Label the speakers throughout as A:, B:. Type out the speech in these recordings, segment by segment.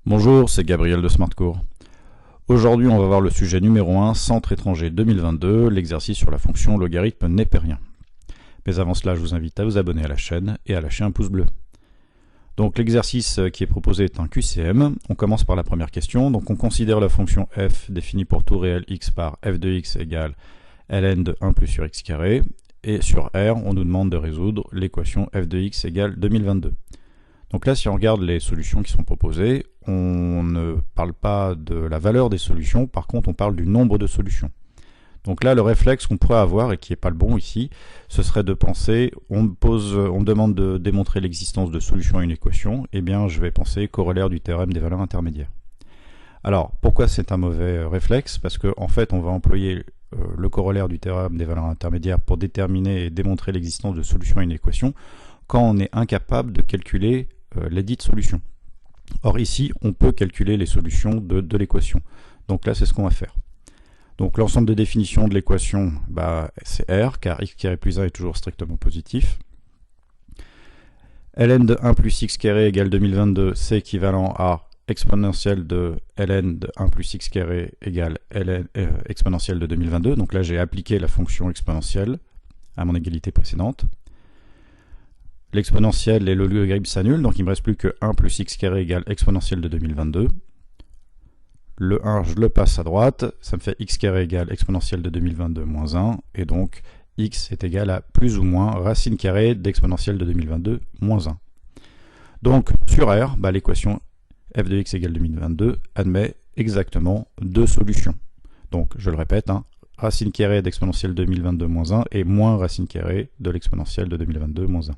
A: Bonjour, c'est Gabriel de SmartCours. Aujourd'hui, on va voir le sujet numéro 1, Centre étranger 2022, l'exercice sur la fonction logarithme népérien. Mais avant cela, je vous invite à vous abonner à la chaîne et à lâcher un pouce bleu. Donc l'exercice qui est proposé est un QCM. On commence par la première question. Donc on considère la fonction f définie pour tout réel x par f de x égale ln de 1 plus sur x carré. Et sur R, on nous demande de résoudre l'équation f de x égale 2022. Donc là, si on regarde les solutions qui sont proposées, on ne parle pas de la valeur des solutions, par contre on parle du nombre de solutions. Donc là, le réflexe qu'on pourrait avoir, et qui n'est pas le bon ici, ce serait de penser, on me demande de démontrer l'existence de solutions à une équation, et bien je vais penser corollaire du théorème des valeurs intermédiaires. Alors, pourquoi c'est un mauvais réflexe? Parce qu'en fait, on va employer le corollaire du théorème des valeurs intermédiaires pour déterminer et démontrer l'existence de solutions à une équation, quand on est incapable de calculer les dites solutions. Or ici, on peut calculer les solutions de l'équation. Donc là, c'est ce qu'on va faire. Donc l'ensemble de définition de l'équation, c'est R, car x carré plus 1 est toujours strictement positif. Ln de 1 plus x carré égale 2022, c'est équivalent à exponentielle de ln de 1 plus x carré égale exponentielle de 2022. Donc là, j'ai appliqué la fonction exponentielle à mon égalité précédente. L'exponentielle et le logarithme s'annulent, donc il ne me reste plus que 1 plus x carré égale exponentielle de 2022. Le 1, je le passe à droite, ça me fait x carré égale exponentielle de 2022 moins 1, et donc x est égal à plus ou moins racine carrée d'exponentielle de 2022 moins 1. Donc sur R, l'équation f de x égale 2022 admet exactement deux solutions. Donc je le répète, racine carrée d'exponentielle de 2022 moins 1 et moins racine carrée de l'exponentielle de 2022 moins 1.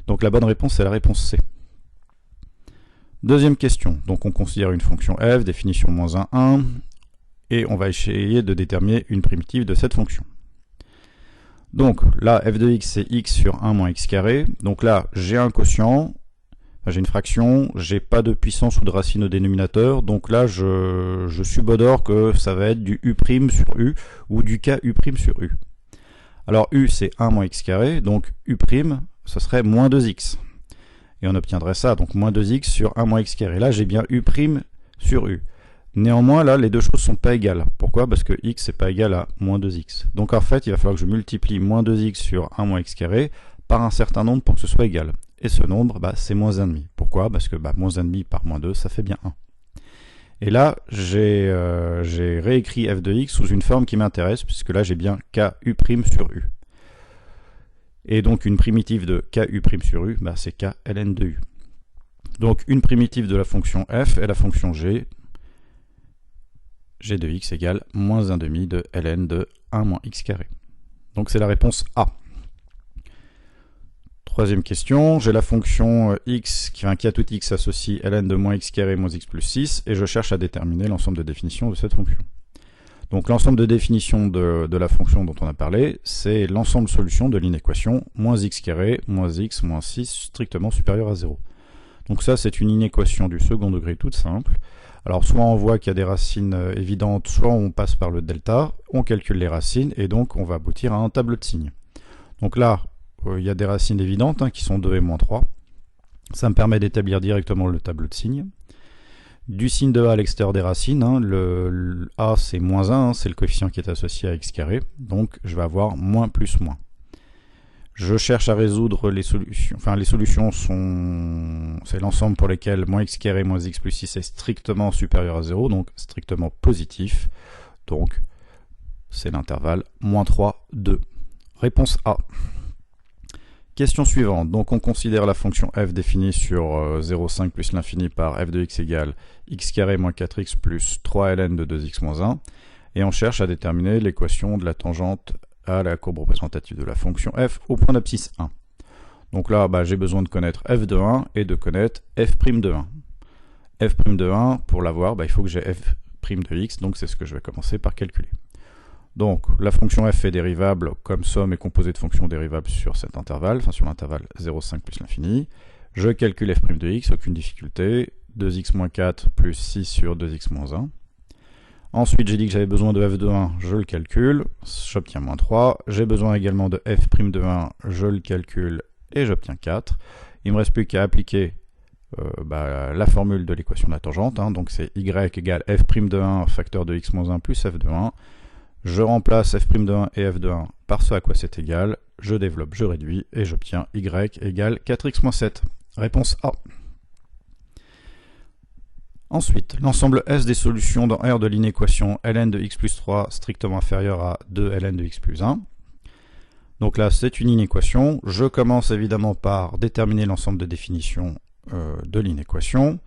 A: Donc la bonne réponse, c'est la réponse C. Deuxième question. Donc on considère une fonction f, définition moins 1, 1, et on va essayer de déterminer une primitive de cette fonction. Donc là, f de x, c'est x sur 1 moins x carré. Donc là, j'ai un quotient, j'ai une fraction, j'ai pas de puissance ou de racine au dénominateur, donc là, je subodore que ça va être du u' sur u, ou du k u' sur u. Alors u, c'est 1 moins x carré, donc u', ce serait moins 2x. Et on obtiendrait ça, donc moins 2x sur 1 moins x carré. Là, j'ai bien u' sur u. Néanmoins, là, les deux choses ne sont pas égales. Pourquoi? Parce que x n'est pas égal à moins 2x. Donc en fait, il va falloir que je multiplie moins 2x sur 1 moins x carré par un certain nombre pour que ce soit égal. Et ce nombre, c'est moins 1,5. Pourquoi? Parce que moins 1,5 par moins 2, ça fait bien 1. Et là, j'ai réécrit f de x sous une forme qui m'intéresse, puisque là, j'ai bien k u' sur u. Et donc une primitive de k u' sur u, c'est k ln de u. Donc une primitive de la fonction f est la fonction g de x égale moins 1,5 de ln de 1 moins x carré. Donc c'est la réponse A. Troisième question, j'ai la fonction x qui à tout x associe ln de moins x carré moins x plus 6, et je cherche à déterminer l'ensemble de définitions de cette fonction. Donc l'ensemble de définition de la fonction dont on a parlé, c'est l'ensemble solution de l'inéquation moins x carré moins x moins 6 strictement supérieur à 0. Donc ça, c'est une inéquation du second degré toute simple. Alors soit on voit qu'il y a des racines évidentes, soit on passe par le delta, on calcule les racines, et donc on va aboutir à un tableau de signes. Donc là, il y a des racines évidentes qui sont 2 et moins 3. Ça me permet d'établir directement le tableau de signes. Du signe de a à l'extérieur des racines, le a c'est moins 1, c'est le coefficient qui est associé à x carré, donc je vais avoir moins plus moins. Je cherche à résoudre les solutions, les solutions c'est l'ensemble pour lesquels moins x carré moins x plus 6 est strictement supérieur à 0, donc strictement positif, donc c'est l'intervalle moins 3, 2. Réponse A. Question suivante, donc on considère la fonction f définie sur 0,5 plus l'infini par f de x égale x carré moins 4x plus 3ln de 2x moins 1, et on cherche à déterminer l'équation de la tangente à la courbe représentative de la fonction f au point d'abscisse 1. Donc là, j'ai besoin de connaître f de 1 et de connaître f' de 1. f' de 1, pour l'avoir, il faut que j'ai f' de x, donc c'est ce que je vais commencer par calculer. Donc la fonction f est dérivable comme somme est composée de fonctions dérivables sur cet intervalle, sur l'intervalle 0,5 plus l'infini. Je calcule f' de x, aucune difficulté, 2x moins 4 plus 6 sur 2x moins 1. Ensuite j'ai dit que j'avais besoin de f de 1, je le calcule, j'obtiens moins 3. J'ai besoin également de f' de 1, je le calcule et j'obtiens 4. Il ne me reste plus qu'à appliquer la formule de l'équation de la tangente, hein, donc c'est y égale f' de 1 facteur de x moins 1 plus f de 1. Je remplace f' de 1 et f de 1 par ce à quoi c'est égal, je développe, je réduis, et j'obtiens y égale 4x moins 7. Réponse A. Ensuite, l'ensemble S des solutions dans R de l'inéquation ln de x plus 3 strictement inférieur à 2 ln de x plus 1. Donc là, c'est une inéquation. Je commence évidemment par déterminer l'ensemble de définitions de l'inéquation.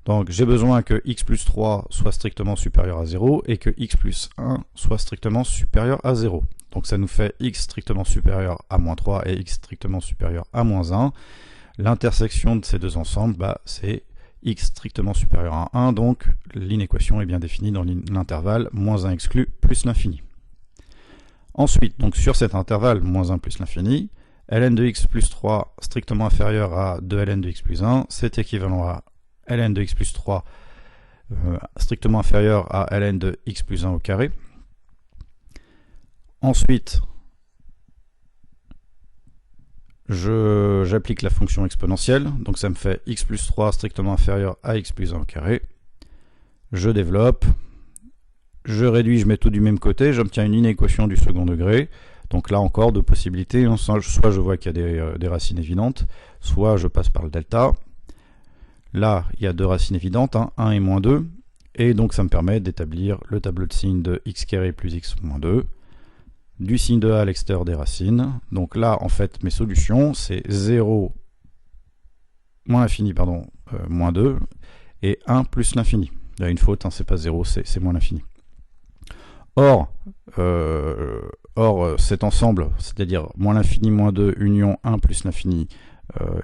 A: Donc j'ai besoin que x plus 3 soit strictement supérieur à 0 et que x plus 1 soit strictement supérieur à 0. Donc ça nous fait x strictement supérieur à moins 3 et x strictement supérieur à moins 1. L'intersection de ces deux ensembles, c'est x strictement supérieur à 1, donc l'inéquation est bien définie dans l'intervalle moins 1 exclu plus l'infini. Ensuite, donc sur cet intervalle moins 1 plus l'infini, ln de x plus 3 strictement inférieur à 2 ln de x plus 1, c'est équivalent à ln de x plus 3 strictement inférieur à ln de x plus 1 au carré. Ensuite, j'applique la fonction exponentielle, donc ça me fait x plus 3 strictement inférieur à x plus 1 au carré. Je développe, je réduis, je mets tout du même côté, j'obtiens une inéquation du second degré. Donc là encore, deux possibilités, soit je vois qu'il y a des racines évidentes, soit je passe par le delta. Là, il y a deux racines évidentes, 1 et moins 2, et donc ça me permet d'établir le tableau de signes de x carré plus x moins 2, du signe de a à l'extérieur des racines. Donc là, en fait, mes solutions, c'est 0 moins l'infini, pardon, moins 2, et 1 plus l'infini. Il y a une faute, c'est pas 0, c'est moins l'infini. Or, cet ensemble, c'est-à-dire moins l'infini moins 2, union 1 plus l'infini,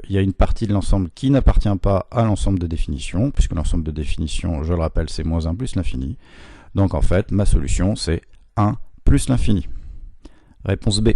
A: il y a une partie de l'ensemble qui n'appartient pas à l'ensemble de définition, puisque l'ensemble de définition, je le rappelle, c'est moins 1 plus l'infini. Donc en fait, ma solution, c'est 1 plus l'infini. Réponse B.